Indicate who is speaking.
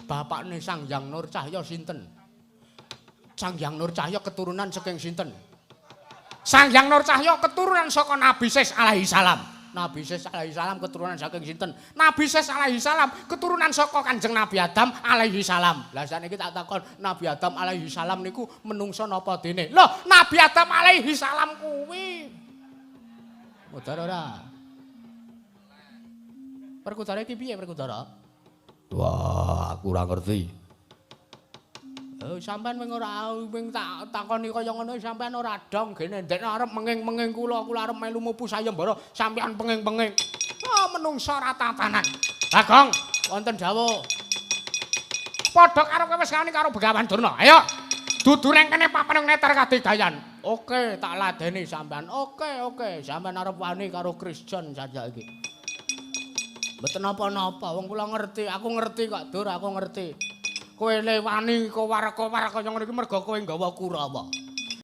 Speaker 1: bapakne Sanghyang Nur Cahya sinten? Sanghyang Nur Cahya keturunan saking sinten? Sanghyang Nur Cahya keturunan saka Nabi Sis alaihi salam. Nabi Sis alaihi salam keturunan saking sinten? Nabi Sis alaihi salam keturunan saka Kanjeng Nabi Adam alaihi salam. Lah saniki tak takon, Nabi Adam alaihi salam niku menungso napa dene? Loh, Nabi Adam alaihi salam kuwi. Mudhar ora? Perkutare iki piye perkutara? Wah, aku ora ngerti. Sampeyan wing ora wing tak takoni kaya ngono sampeyan ora dong gene ndekne arep menging-menging kula arep melu mupu sayembara sampeyan penging-penging. Oh, menungsa ra tatanan. Bagong, wonten dawuh. Padha karo kowe wis ngani karo Begawan Durna. Ayo. Dudu reng kene papenung neter kadidayan. Oke, tak ladeni sampeyan. Oke. Sampeyan arep wani karo Kristen saiki. Mboten napa-napa, wong kula ngerti, aku ngerti kok, Dur, aku ngerti. Kowe lewani kowar-kowar kaya ngono iki mergo kowe nggawa Kurawa.